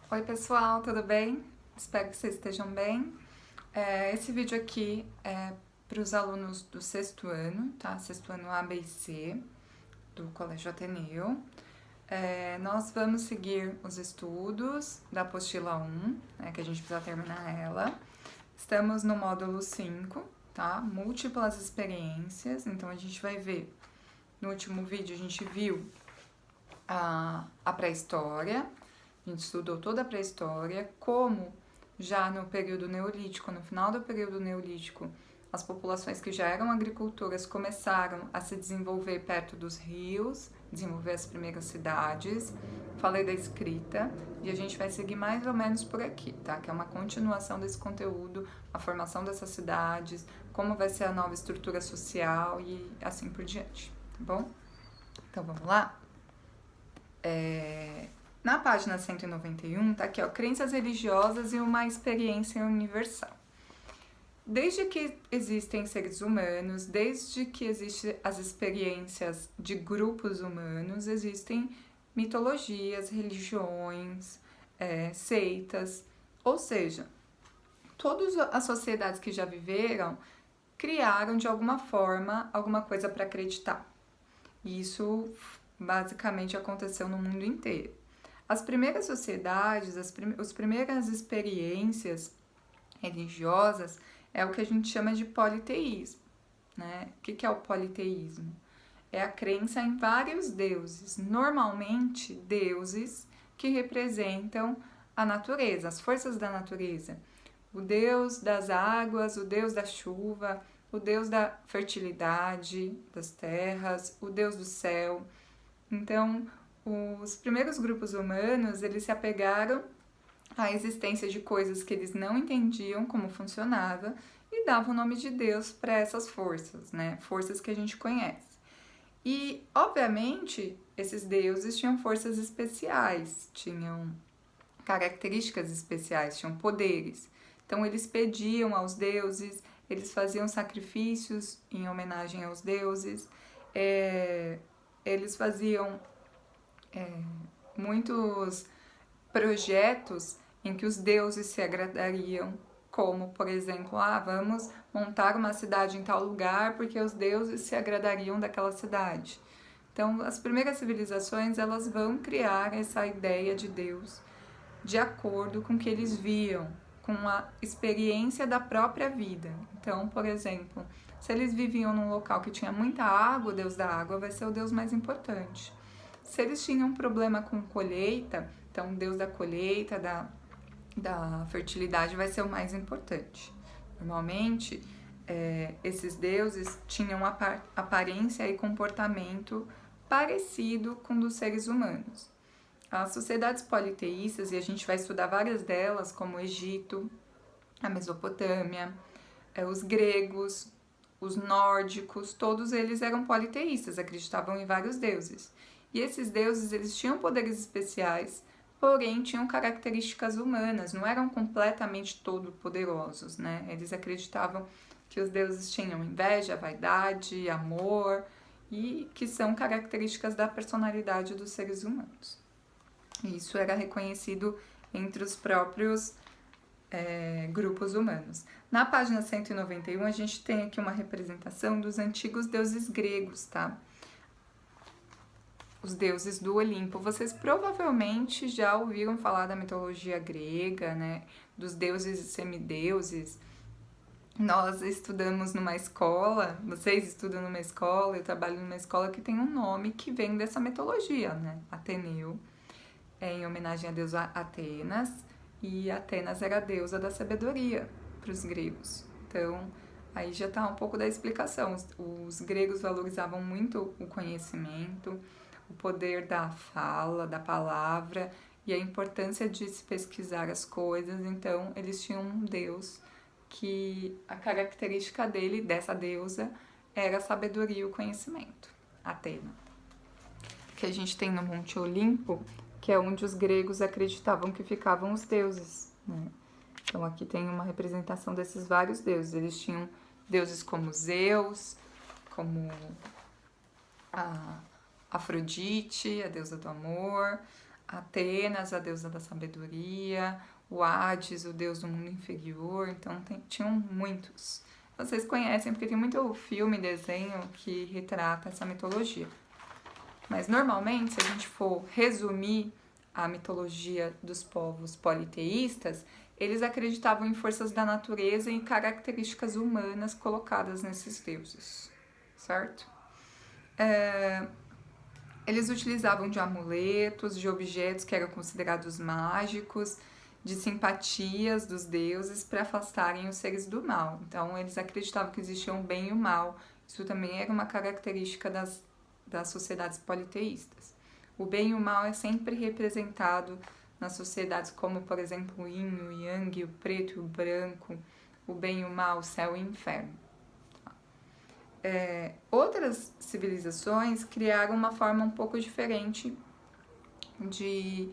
Oi pessoal, tudo bem? Espero que vocês estejam bem. Esse vídeo aqui é para os alunos do sexto ano, tá? Sexto ano A, B e C, do Colégio Ateneu. Nós vamos seguir os estudos da apostila 1, né, que a gente precisa terminar ela. Estamos no módulo 5, tá? Múltiplas experiências, então a gente vai ver, no último vídeo a gente viu a pré-história. A gente estudou toda a pré-história, como já no período neolítico, no final do período neolítico, as populações que já eram agricultoras começaram a se desenvolver perto dos rios, desenvolver as primeiras cidades. Falei da escrita e a gente vai seguir mais ou menos por aqui, tá? Que é uma continuação desse conteúdo, a formação dessas cidades, como vai ser a nova estrutura social e assim por diante, tá bom? Então vamos lá? Na página 191, tá aqui, ó, crenças religiosas e uma experiência universal. Desde que existem seres humanos, desde que existem as experiências de grupos humanos, existem mitologias, religiões, seitas, ou seja, todas as sociedades que já viveram criaram de alguma forma alguma coisa para acreditar. E isso basicamente aconteceu no mundo inteiro. As primeiras sociedades, as primeiras experiências religiosas é o que a gente chama de politeísmo, né? O que é o politeísmo? É a crença em vários deuses, normalmente deuses que representam a natureza, as forças da natureza. O deus das águas, o deus da chuva, o deus da fertilidade das terras, o deus do céu. Então, os primeiros grupos humanos, eles se apegaram à existência de coisas que eles não entendiam como funcionava e davam o nome de Deus para essas forças, né? Forças que a gente conhece. E, obviamente, esses deuses tinham forças especiais, tinham características especiais, tinham poderes. Então, eles pediam aos deuses, eles faziam sacrifícios em homenagem aos deuses, eles faziam muitos projetos em que os deuses se agradariam, como, por exemplo, vamos montar uma cidade em tal lugar porque os deuses se agradariam daquela cidade. Então, as primeiras civilizações, elas vão criar essa ideia de Deus de acordo com o que eles viam, com a experiência da própria vida. Então, por exemplo, se eles viviam num local que tinha muita água, o deus da água vai ser o deus mais importante. Se eles tinham um problema com colheita, então o deus da colheita, da fertilidade vai ser o mais importante. Normalmente, esses deuses tinham aparência e comportamento parecido com o dos seres humanos. As sociedades politeístas, e a gente vai estudar várias delas, como o Egito, a Mesopotâmia, os gregos, os nórdicos, todos eles eram politeístas, acreditavam em vários deuses. E esses deuses, eles tinham poderes especiais, porém tinham características humanas, não eram completamente todo poderosos, né? Eles acreditavam que os deuses tinham inveja, vaidade, amor, e que são características da personalidade dos seres humanos. Isso era reconhecido entre os próprios grupos humanos. Na página 191, a gente tem aqui uma representação dos antigos deuses gregos, tá? Os deuses do Olimpo. Vocês provavelmente já ouviram falar da mitologia grega, né? Dos deuses e semideuses. Nós estudamos numa escola, vocês estudam numa escola, eu trabalho numa escola que tem um nome que vem dessa mitologia, né? Ateneu, em homenagem a deusa Atenas, e Atenas era a deusa da sabedoria para os gregos. Então, aí já está um pouco da explicação. Os gregos valorizavam muito o conhecimento, o poder da fala, da palavra e a importância de se pesquisar as coisas. Então, eles tinham um deus que a característica dele, dessa deusa, era a sabedoria e o conhecimento, Atena. Que a gente tem no Monte Olimpo, que é onde os gregos acreditavam que ficavam os deuses, né? Então aqui tem uma representação desses vários deuses. Eles tinham deuses como Zeus, como a Afrodite, a deusa do amor, Atenas, a deusa da sabedoria, o Hades, o deus do mundo inferior, então tinham muitos. Vocês conhecem porque tem muito filme, desenho que retrata essa mitologia. Mas normalmente, se a gente for resumir a mitologia dos povos politeístas, eles acreditavam em forças da natureza e características humanas colocadas nesses deuses, certo? Eles utilizavam de amuletos, de objetos que eram considerados mágicos, de simpatias dos deuses para afastarem os seres do mal. Então, eles acreditavam que existiam o bem e o mal. Isso também era uma característica das sociedades politeístas. O bem e o mal é sempre representado nas sociedades como, por exemplo, o yin, o yang, o preto e o branco, o bem e o mal, o céu e o inferno. Outras civilizações criaram uma forma um pouco diferente de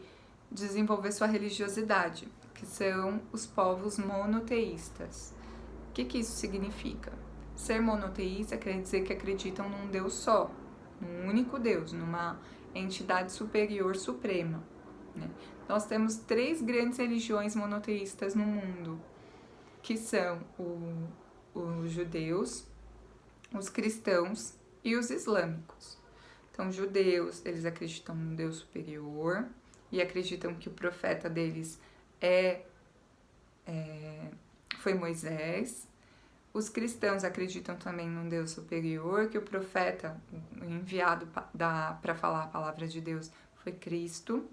desenvolver sua religiosidade, que são os povos monoteístas. O que isso significa? Ser monoteísta quer dizer que acreditam num Deus só, num único Deus, numa entidade superior suprema, né? Nós temos 3 grandes religiões monoteístas no mundo, que são os judeus, os cristãos e os islâmicos. Então, os judeus, eles acreditam num Deus superior e acreditam que o profeta deles foi Moisés. Os cristãos acreditam também num Deus superior, que o profeta enviado para falar a palavra de Deus foi Cristo.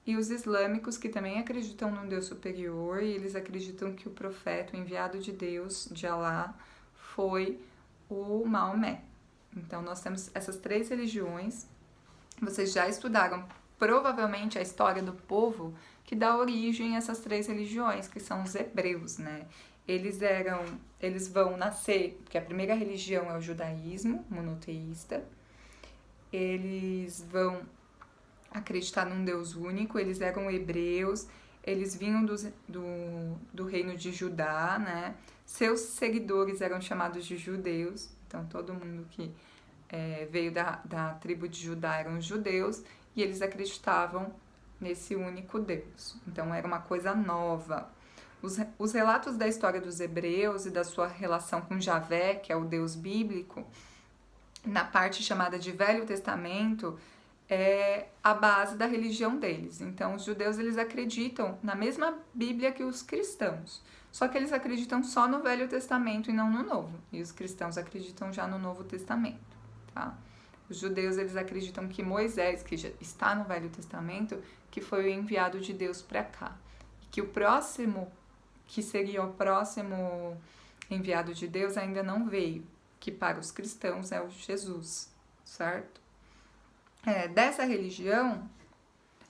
E os islâmicos, que também acreditam num Deus superior, e eles acreditam que o profeta, o enviado de Deus, de Alá, foi o Maomé. Então, nós temos essas 3 religiões. Vocês já estudaram provavelmente a história do povo que dá origem a essas 3 religiões, que são os hebreus, né? Eles vão nascer, porque a primeira religião é o judaísmo monoteísta. Eles vão acreditar num Deus único, eles eram hebreus, eles vinham do reino de Judá, né? Seus seguidores eram chamados de judeus, então todo mundo que veio da tribo de Judá eram judeus, e eles acreditavam nesse único Deus. Então era uma coisa nova. Os relatos da história dos hebreus e da sua relação com Javé, que é o Deus bíblico, na parte chamada de Velho Testamento, é a base da religião deles. Então, os judeus, eles acreditam na mesma Bíblia que os cristãos, só que eles acreditam só no Velho Testamento e não no Novo, e os cristãos acreditam já no Novo Testamento, tá? Os judeus, eles acreditam que Moisés, que já está no Velho Testamento, que foi o enviado de Deus para cá, que o próximo, que seria o próximo enviado de Deus, ainda não veio, que para os cristãos é o Jesus, certo? Dessa religião,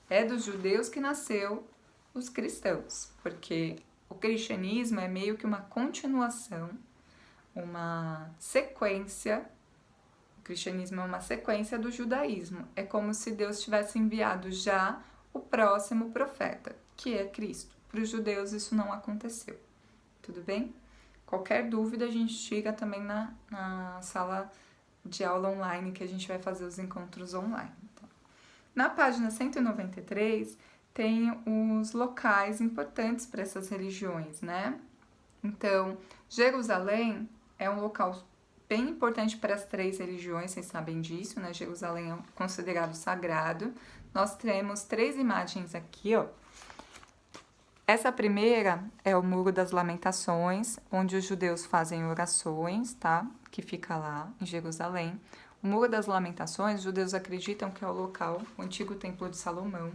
é dos judeus que nasceu os cristãos, porque o cristianismo é meio que uma continuação, uma sequência. O cristianismo é uma sequência do judaísmo. É como se Deus tivesse enviado já o próximo profeta, que é Cristo. Para os judeus isso não aconteceu. Tudo bem? Qualquer dúvida a gente tira também na sala de aula online, que a gente vai fazer os encontros online. Então, na página 193 tem os locais importantes para essas religiões, né? Então, Jerusalém é um local bem importante para as 3 religiões, vocês sabem disso, né? Jerusalém é considerado sagrado. Nós temos 3 imagens aqui, ó. Essa primeira é o Muro das Lamentações, onde os judeus fazem orações, tá? Que fica lá em Jerusalém. O Muro das Lamentações, os judeus acreditam que é o local, o antigo Templo de Salomão,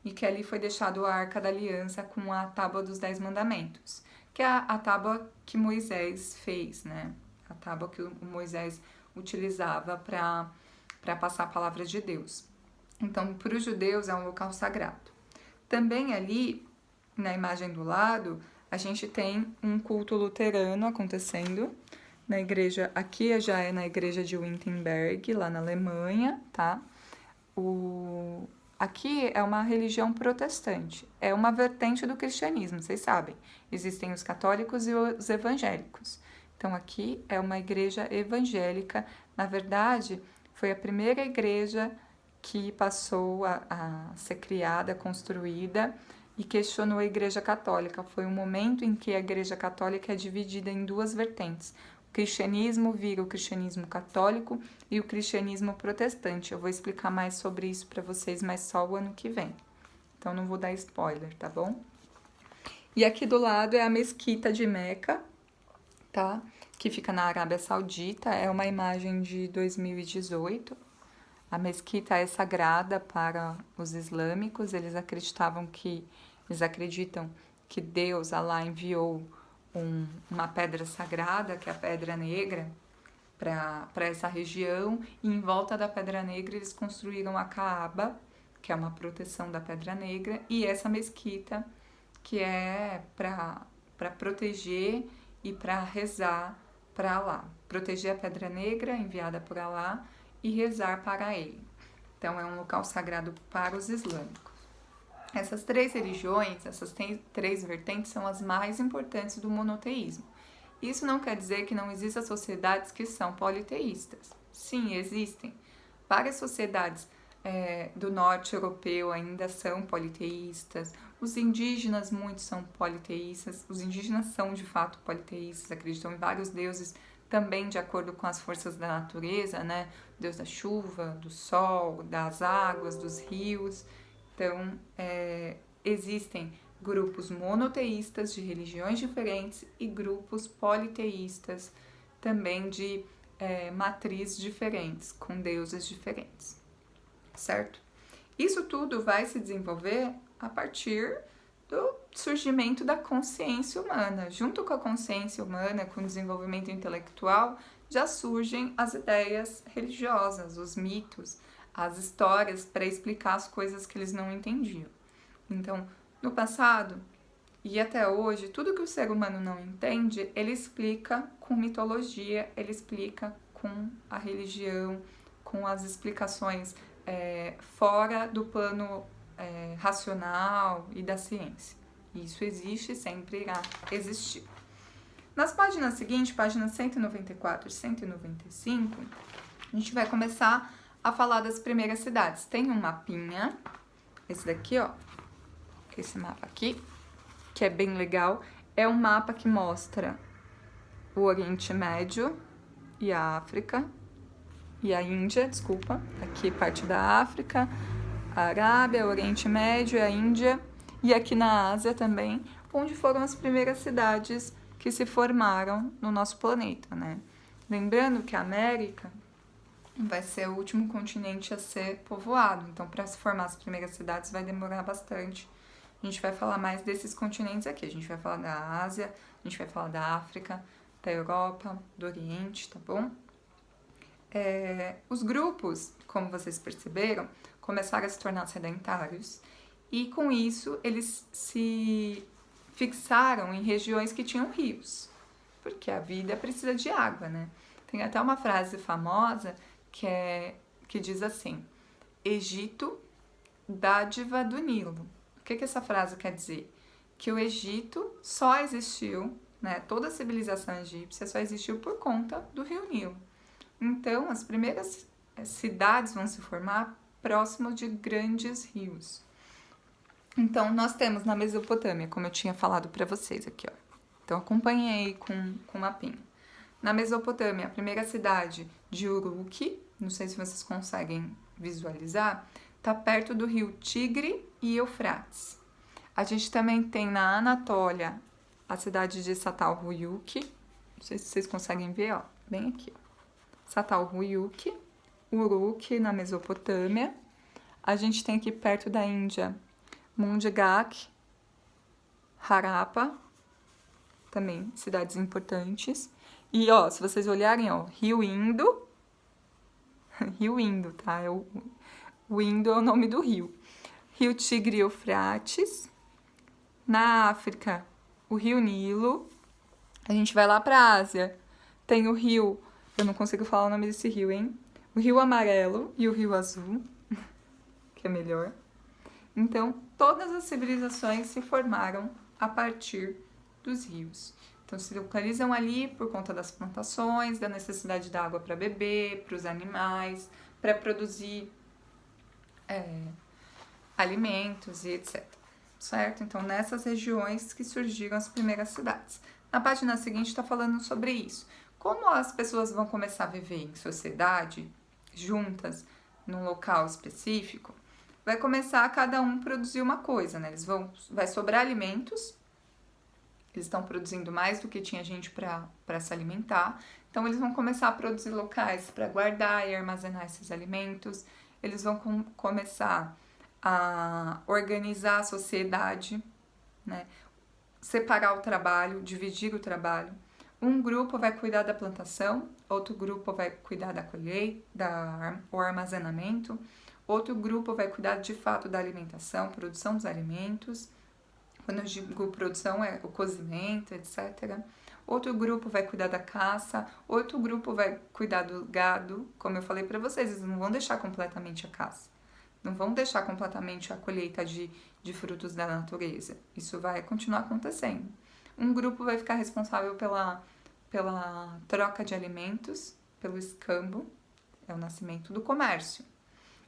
e que ali foi deixado a Arca da Aliança com a Tábua dos 10 Mandamentos, que é a tábua que Moisés fez, né? A tábua que o Moisés utilizava para passar a palavra de Deus. Então, para os judeus é um local sagrado. Também ali, na imagem do lado, a gente tem um culto luterano acontecendo na igreja, aqui já é na igreja de Wittenberg, lá na Alemanha, tá? Aqui é uma religião protestante, é uma vertente do cristianismo, vocês sabem. Existem os católicos e os evangélicos. Então, aqui é uma igreja evangélica. Na verdade, foi a primeira igreja que passou a ser criada, construída e questionou a Igreja Católica. Foi um momento em que a Igreja Católica é dividida em duas vertentes. O cristianismo vira o cristianismo católico e o cristianismo protestante. Eu vou explicar mais sobre isso para vocês, mas só o ano que vem. Então não vou dar spoiler, tá bom? E aqui do lado é a Mesquita de Meca, tá? Que fica na Arábia Saudita. É uma imagem de 2018. A mesquita é sagrada para os islâmicos. Eles acreditam que Deus, Allah, enviou uma pedra sagrada, que é a Pedra Negra, para essa região. E em volta da Pedra Negra eles construíram a Kaaba, que é uma proteção da Pedra Negra, e essa mesquita, que é para proteger e para rezar para Allah. Proteger a Pedra Negra enviada por Allah e rezar para ele. Então, é um local sagrado para os islâmicos. Essas três religiões, essas três vertentes são as mais importantes do monoteísmo. Isso não quer dizer que não existam sociedades que são politeístas. Sim, existem. Várias sociedades do norte europeu ainda são politeístas. Os indígenas, muitos são politeístas. Os indígenas são, de fato, politeístas, acreditam em vários deuses, também de acordo com as forças da natureza, né? Deus da chuva, do sol, das águas, dos rios. Então, existem grupos monoteístas de religiões diferentes e grupos politeístas também de matrizes diferentes, com deuses diferentes, certo? Isso tudo vai se desenvolver a partir do surgimento da consciência humana. Junto com a consciência humana, com o desenvolvimento intelectual, já surgem as ideias religiosas, os mitos, as histórias para explicar as coisas que eles não entendiam. Então, no passado e até hoje, tudo que o ser humano não entende, ele explica com mitologia, ele explica com a religião, com as explicações fora do plano racional e da ciência. Isso existe e sempre irá existir. Nas páginas seguintes, páginas 194 e 195, a gente vai começar a falar das primeiras cidades. Tem um mapinha, esse daqui, ó, esse mapa aqui, que é bem legal. É um mapa que mostra o Oriente Médio e a África, e a Índia, desculpa, aqui parte da África, a Arábia, o Oriente Médio e a Índia, e aqui na Ásia também, onde foram as primeiras cidades que se formaram no nosso planeta, né? Lembrando que a América vai ser o último continente a ser povoado, então para se formar as primeiras cidades vai demorar bastante. A gente vai falar mais desses continentes aqui, a gente vai falar da Ásia, a gente vai falar da África, da Europa, do Oriente, tá bom? Os grupos, como vocês perceberam, começaram a se tornar sedentários e com isso eles se fixaram em regiões que tinham rios, porque a vida precisa de água, né? Tem até uma frase famosa que diz assim: Egito, dádiva do Nilo. O que essa frase quer dizer? Que o Egito só existiu, né? Toda a civilização egípcia só existiu por conta do rio Nilo. Então, as primeiras cidades vão se formar próximo de grandes rios. Então, nós temos na Mesopotâmia, como eu tinha falado para vocês aqui, ó. Então, acompanhem aí com o mapinha. Na Mesopotâmia, a primeira cidade de Uruk, não sei se vocês conseguem visualizar, está perto do rio Tigre e Eufrates. A gente também tem na Anatólia a cidade de Çatalhöyük, não sei se vocês conseguem ver, ó, bem aqui, ó. Çatalhöyük, Uruk na Mesopotâmia. A gente tem aqui perto da Índia Mundgak, Harappa, também cidades importantes. E ó, se vocês olharem, ó, Rio Indo, Rio Indo, tá? O Indo é o nome do rio. Rio Tigre e Eufrates. Na África, o Rio Nilo. A gente vai lá para a Ásia, tem o rio, eu não consigo falar o nome desse rio, hein? O Rio Amarelo e o Rio Azul, que é melhor. Então, todas as civilizações se formaram a partir dos rios. Então, se localizam ali por conta das plantações, da necessidade da água para beber, para os animais, para produzir alimentos e etc. Certo? Então, nessas regiões que surgiram as primeiras cidades. Na página seguinte está falando sobre isso. Como as pessoas vão começar a viver em sociedade, juntas, num local específico, vai começar a cada um produzir uma coisa, né? Vai sobrar alimentos, eles estão produzindo mais do que tinha gente para se alimentar, então eles vão começar a produzir locais para guardar e armazenar esses alimentos, eles vão começar a organizar a sociedade, né? Separar o trabalho, dividir o trabalho. Um grupo vai cuidar da plantação, outro grupo vai cuidar da colheita, o armazenamento, outro grupo vai cuidar de fato da alimentação, produção dos alimentos. Quando eu digo produção é o cozimento, etc. Outro grupo vai cuidar da caça, outro grupo vai cuidar do gado. Como eu falei para vocês, eles não vão deixar completamente a caça, não vão deixar completamente a colheita de frutos da natureza. Isso vai continuar acontecendo. Um grupo vai ficar responsável pela troca de alimentos, pelo escambo, é o nascimento do comércio.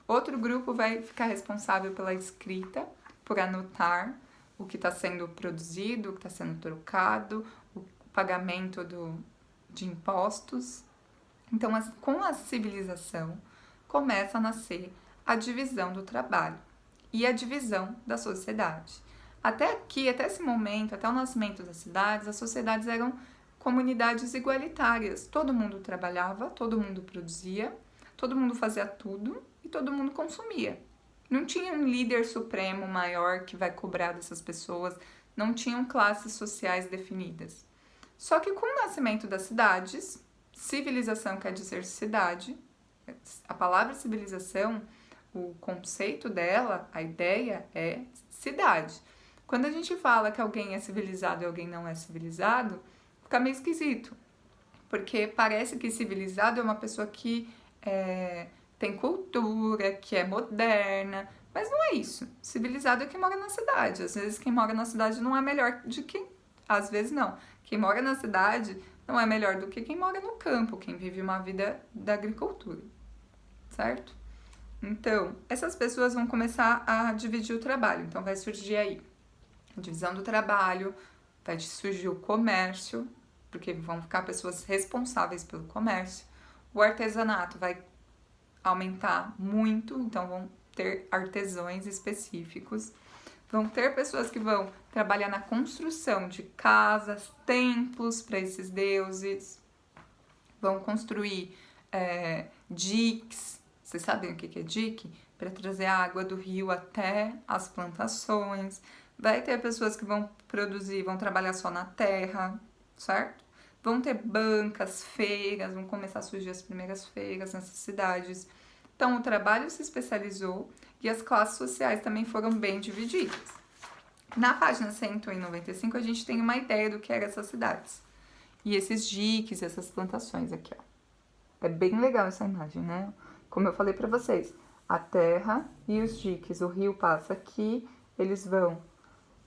Outro grupo vai ficar responsável pela escrita, por anotar o que está sendo produzido, o que está sendo trocado, o pagamento de impostos. Então, com a civilização, começa a nascer a divisão do trabalho e a divisão da sociedade. Até esse momento, até o nascimento das cidades, as sociedades eram comunidades igualitárias. Todo mundo trabalhava, todo mundo produzia, todo mundo fazia tudo e todo mundo consumia. Não tinha um líder supremo maior que vai cobrar dessas pessoas, não tinham classes sociais definidas. Só que com o nascimento das cidades, civilização quer dizer cidade, a palavra civilização, o conceito dela, a ideia é cidade. Quando a gente fala que alguém é civilizado e alguém não é civilizado, fica meio esquisito, porque parece que civilizado é uma pessoa que tem cultura, que é moderna, mas não é isso. Civilizado é quem mora na cidade. Às vezes quem mora na cidade não é melhor de quem... Às vezes não. Quem mora na cidade não é melhor do que quem mora no campo, quem vive uma vida da agricultura, certo? Então, essas pessoas vão começar a dividir o trabalho. Então, vai surgir aí a divisão do trabalho, vai surgir o comércio, porque vão ficar pessoas responsáveis pelo comércio. O artesanato vai aumentar muito, então vão ter artesãos específicos. Vão ter pessoas que vão trabalhar na construção de casas, templos para esses deuses. Vão construir diques. Vocês sabem o que é dique? Para trazer a água do rio até as plantações. Vai ter pessoas que vão produzir, vão trabalhar só na terra, certo? Vão ter bancas, feiras, vão começar a surgir as primeiras feiras nessas cidades. Então, o trabalho se especializou e as classes sociais também foram bem divididas. Na página 195, a gente tem uma ideia do que eram essas cidades. E esses diques, essas plantações aqui, ó. É bem legal essa imagem, né? Como eu falei para vocês, a terra e os diques, o rio passa aqui, eles vão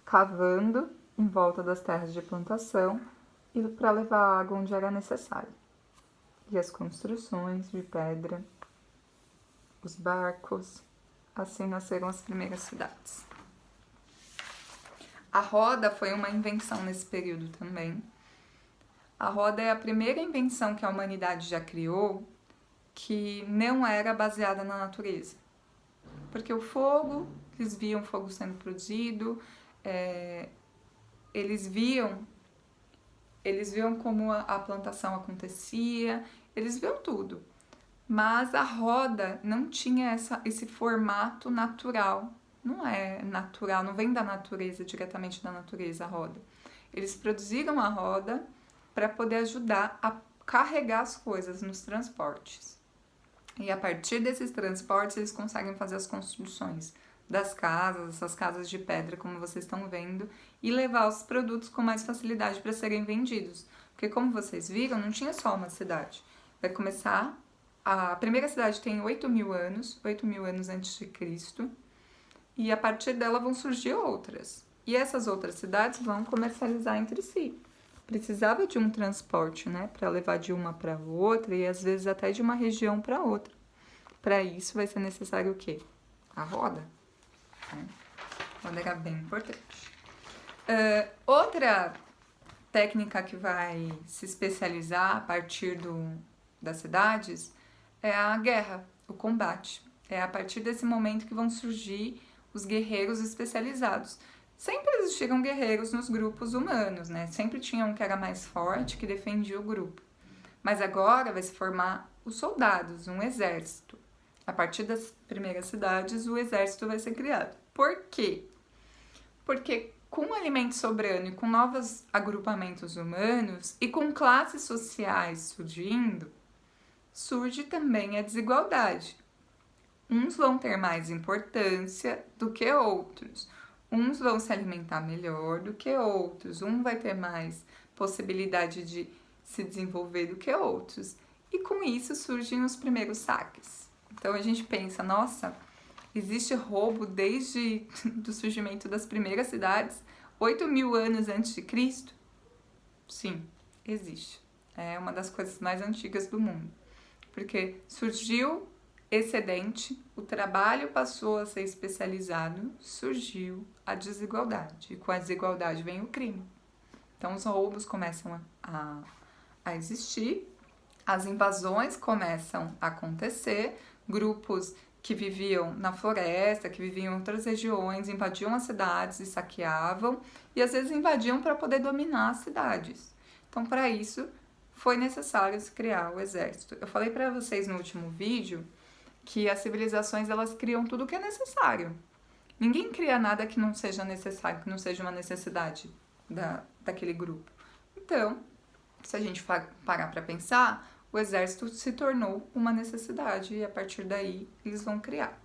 cavando em volta das terras de plantação e para levar água onde era necessário. E as construções de pedra, os barcos, assim nasceram as primeiras cidades. A roda foi uma invenção nesse período também. A roda é a primeira invenção que a humanidade já criou que não era baseada na natureza. Porque o fogo, eles viam fogo sendo produzido, eles viam como a plantação acontecia, eles viam tudo. Mas a roda não tinha esse formato natural. Não é natural, não vem da natureza, diretamente da natureza a roda. Eles produziram a roda para poder ajudar a carregar as coisas nos transportes. E a partir desses transportes eles conseguem fazer as construções das casas, essas casas de pedra, como vocês estão vendo, e levar os produtos com mais facilidade para serem vendidos. Porque como vocês viram, não tinha só uma cidade. Vai começar... A primeira cidade tem 8.000 anos antes de Cristo, e a partir dela vão surgir outras. E essas outras cidades vão comercializar entre si. Precisava de um transporte, né, para levar de uma para outra e às vezes até de uma região para outra. Para isso vai ser necessário o quê? a roda. Né? A roda era bem importante. Outra técnica que vai se especializar a partir das cidades é a guerra, o combate. É a partir desse momento que vão surgir os guerreiros especializados. Sempre existiram guerreiros nos grupos humanos, né? Sempre tinha um que era mais forte, que defendia o grupo. Mas agora vai se formar os soldados, um exército. A partir das primeiras cidades, o exército vai ser criado. Por quê? Porque com o alimento sobrando e com novos agrupamentos humanos e com classes sociais surgindo, surge também a desigualdade. Uns vão ter mais importância do que outros. Uns vão se alimentar melhor do que outros. Um vai ter mais possibilidade de se desenvolver do que outros. E com isso surgem os primeiros saques. Então a gente pensa, nossa, existe roubo desde o surgimento das primeiras cidades, 8.000 anos antes de Cristo? Sim, existe. É uma das coisas mais antigas do mundo. Porque surgiu excedente, o trabalho passou a ser especializado, surgiu a desigualdade. E com a desigualdade vem o crime. Então os roubos começam a existir, as invasões começam a acontecer, grupos que viviam na floresta, que viviam em outras regiões, invadiam as cidades e saqueavam, e às vezes invadiam para poder dominar as cidades. Então, para isso, foi necessário se criar o exército. Eu falei para vocês no último vídeo que as civilizações, elas criam tudo o que é necessário. Ninguém cria nada que não seja necessário, que não seja uma necessidade daquele grupo. Então, se a gente parar para pensar, o exército se tornou uma necessidade e a partir daí eles vão criar.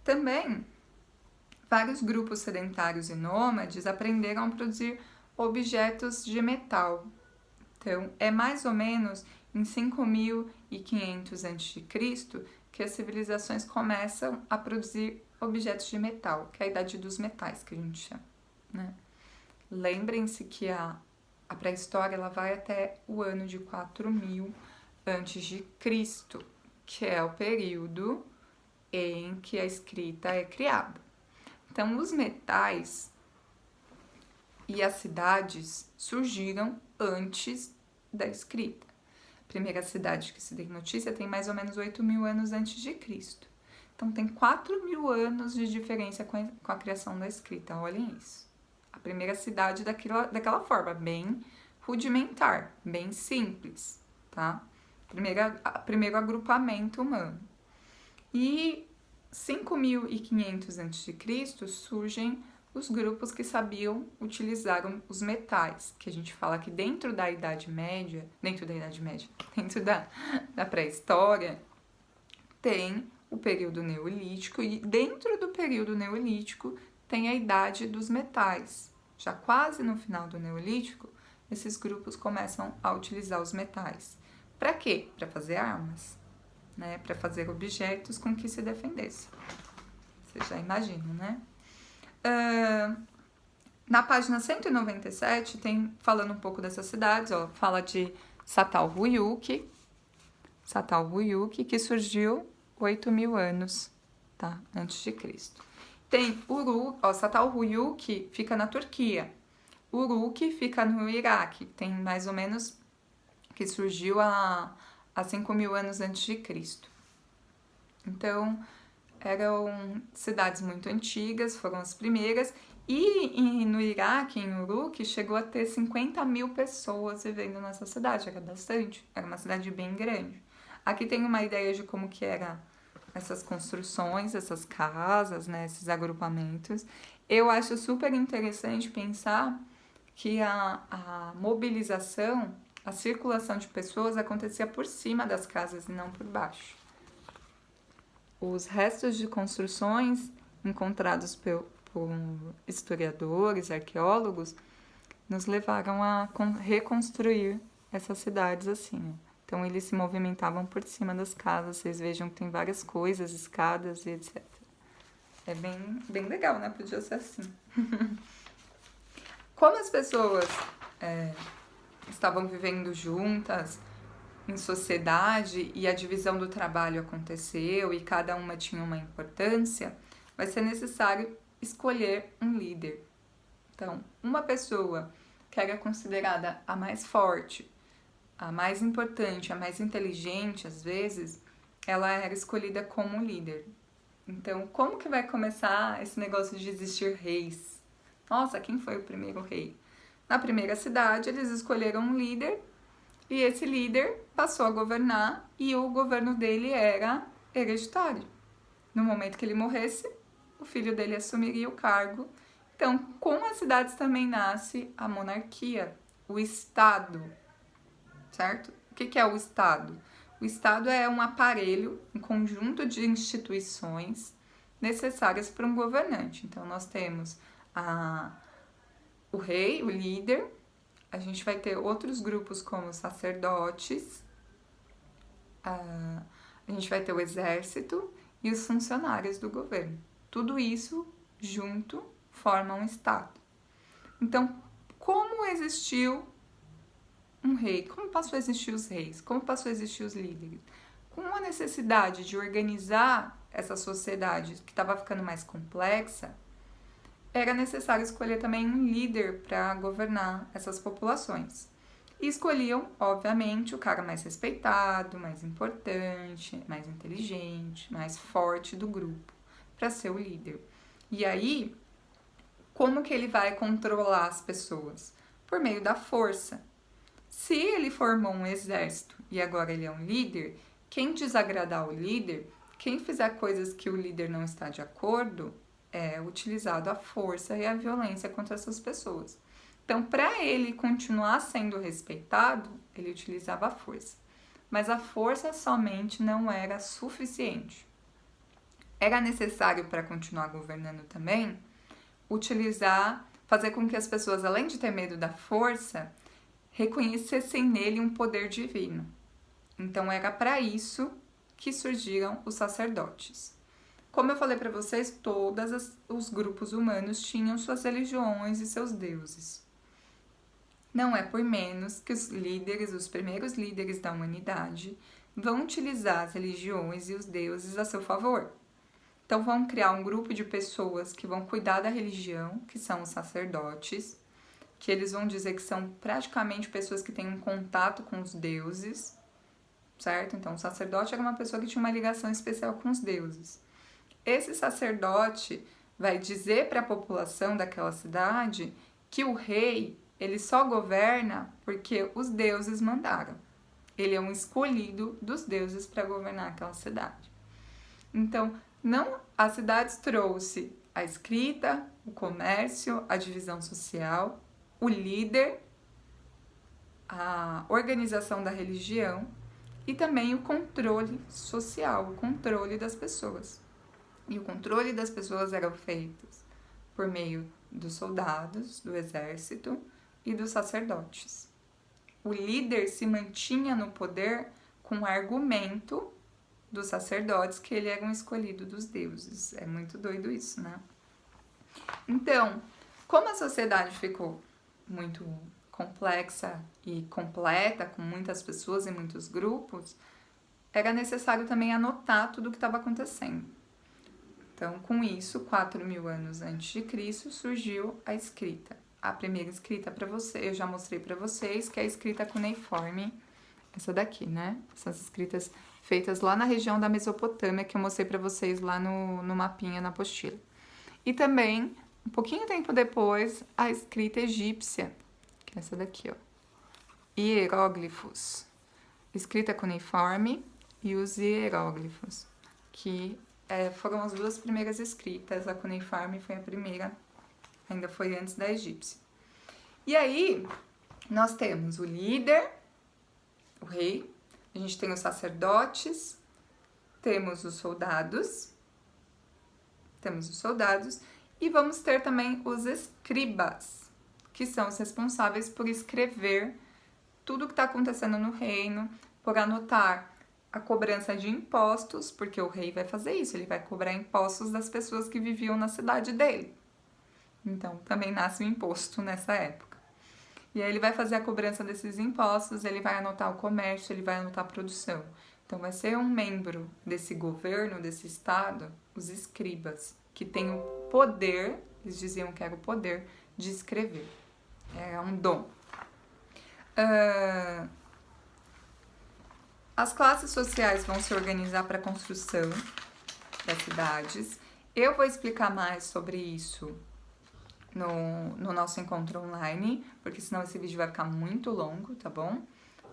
Também, vários grupos sedentários e nômades aprenderam a produzir objetos de metal. Então, é mais ou menos em 5.500 a.C. que as civilizações começam a produzir objetos de metal, que é a idade dos metais, que a gente chama. Né? Lembrem-se que a pré-história ela vai até o ano de 4.000 a.C., que é o período em que a escrita é criada. Então, os metais e as cidades surgiram antes da escrita. A primeira cidade que se tem notícia tem mais ou menos 8.000 anos antes de Cristo. Então, tem 4.000 anos de diferença com a criação da escrita. Olhem isso. A primeira cidade daquela forma, bem rudimentar, bem simples, tá? Primeiro agrupamento humano. E 5.500 a.C. surgem os grupos que sabiam utilizar os metais, que a gente fala que dentro da Idade Média, dentro da pré-história, tem o período neolítico e dentro do período neolítico tem a idade dos metais. Já quase no final do neolítico, esses grupos começam a utilizar os metais. Para quê? Para fazer armas, né? Para fazer objetos com que se defendesse. Vocês já imaginam, né? Na página 197 tem falando um pouco dessas cidades, ó, fala de Çatalhöyük, que surgiu 8.000 anos, tá, antes de Cristo. Tem Çatalhöyük fica na Turquia, Uruk fica no Iraque, tem mais ou menos que surgiu há 5.000 anos antes de Cristo. Então, eram cidades muito antigas, foram as primeiras, e no Iraque, em Uruk, chegou a ter 50.000 pessoas vivendo nessa cidade, era bastante, era uma cidade bem grande. Aqui tem uma ideia de como que era essas construções, essas casas, né, esses agrupamentos. Eu acho super interessante pensar que a mobilização, a circulação de pessoas acontecia por cima das casas e não por baixo. Os restos de construções encontrados por historiadores, arqueólogos, nos levaram a reconstruir essas cidades assim. Então, eles se movimentavam por cima das casas. Vocês vejam que tem várias coisas, escadas e etc. É bem legal, né? Podia ser assim. Como as pessoas estavam vivendo juntas, em sociedade e a divisão do trabalho aconteceu e cada uma tinha uma importância, vai ser necessário escolher um líder. Então, uma pessoa que era considerada a mais forte, a mais importante, a mais inteligente, às vezes, ela era escolhida como líder. Então, como que vai começar esse negócio de existir reis? Nossa, quem foi o primeiro rei? Na primeira cidade, eles escolheram um líder e esse líder passou a governar e o governo dele era hereditário. No momento que ele morresse, o filho dele assumiria o cargo. Então, com as cidades também nasce a monarquia, o Estado, certo? O que é o Estado? O Estado é um aparelho, um conjunto de instituições necessárias para um governante. Então, nós temos o rei, o líder, a gente vai ter outros grupos como sacerdotes, a gente vai ter o exército e os funcionários do governo. Tudo isso junto forma um Estado. Então, como existiu um rei? Como passou a existir os reis? Como passou a existir os líderes? Com a necessidade de organizar essa sociedade que estava ficando mais complexa, era necessário escolher também um líder para governar essas populações. E escolhiam, obviamente, o cara mais respeitado, mais importante, mais inteligente, mais forte do grupo, para ser o líder. E aí, como que ele vai controlar as pessoas? Por meio da força. Se ele formou um exército e agora ele é um líder, quem desagradar o líder, quem fizer coisas que o líder não está de acordo, é utilizado a força e a violência contra essas pessoas. Então, para ele continuar sendo respeitado, ele utilizava a força. Mas a força somente não era suficiente. Era necessário, para continuar governando também, fazer com que as pessoas, além de ter medo da força, reconhecessem nele um poder divino. Então, era para isso que surgiram os sacerdotes. Como eu falei para vocês, todos os grupos humanos tinham suas religiões e seus deuses. Não é por menos que os primeiros líderes da humanidade, vão utilizar as religiões e os deuses a seu favor. Então, vão criar um grupo de pessoas que vão cuidar da religião, que são os sacerdotes, que eles vão dizer que são praticamente pessoas que têm um contato com os deuses, certo? Então, o sacerdote era uma pessoa que tinha uma ligação especial com os deuses. Esse sacerdote vai dizer para a população daquela cidade que o rei, ele só governa porque os deuses mandaram. Ele é um escolhido dos deuses para governar aquela cidade. Então, as cidades trouxe a escrita, o comércio, a divisão social, o líder, a organização da religião e também o controle social, o controle das pessoas. E o controle das pessoas era feito por meio dos soldados, do exército e dos sacerdotes. O líder se mantinha no poder com o argumento dos sacerdotes que ele era um escolhido dos deuses. É muito doido isso, né? Então, como a sociedade ficou muito complexa e completa, com muitas pessoas e muitos grupos, era necessário também anotar tudo o que estava acontecendo. Então, com isso, 4.000 anos antes de Cristo, surgiu a escrita. A primeira escrita para você, eu já mostrei para vocês, que é a escrita cuneiforme, essa daqui, né? Essas escritas feitas lá na região da Mesopotâmia, que eu mostrei para vocês lá no mapinha, na apostila. E também, um pouquinho tempo depois, a escrita egípcia, que é essa daqui, ó. Hieróglifos. Escrita cuneiforme e os hieróglifos, que foram as duas primeiras escritas. A cuneiforme foi a primeira, ainda foi antes da egípcia. E aí, nós temos o líder, o rei, a gente tem os sacerdotes, temos os soldados e vamos ter também os escribas, que são os responsáveis por escrever tudo o que está acontecendo no reino, por anotar a cobrança de impostos, porque o rei vai fazer isso, ele vai cobrar impostos das pessoas que viviam na cidade dele. Então, também nasce o imposto nessa época. E aí ele vai fazer a cobrança desses impostos, ele vai anotar o comércio, ele vai anotar a produção. Então vai ser um membro desse governo, desse estado, os escribas, que tem o poder, eles diziam que era o poder de escrever. É um dom. As classes sociais vão se organizar para a construção das cidades. Eu vou explicar mais sobre isso no nosso encontro online, porque senão esse vídeo vai ficar muito longo, tá bom?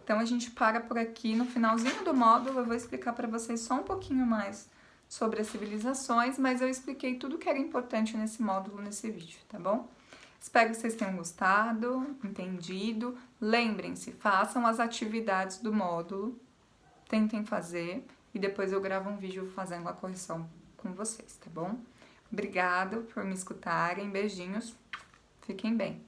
Então a gente para por aqui. No finalzinho do módulo eu vou explicar para vocês só um pouquinho mais sobre as civilizações, mas eu expliquei tudo que era importante nesse módulo, nesse vídeo, tá bom? Espero que vocês tenham gostado, entendido. Lembrem-se, façam as atividades do módulo, tentem fazer e depois eu gravo um vídeo fazendo a correção com vocês, tá bom? Obrigada por me escutarem, beijinhos, fiquem bem.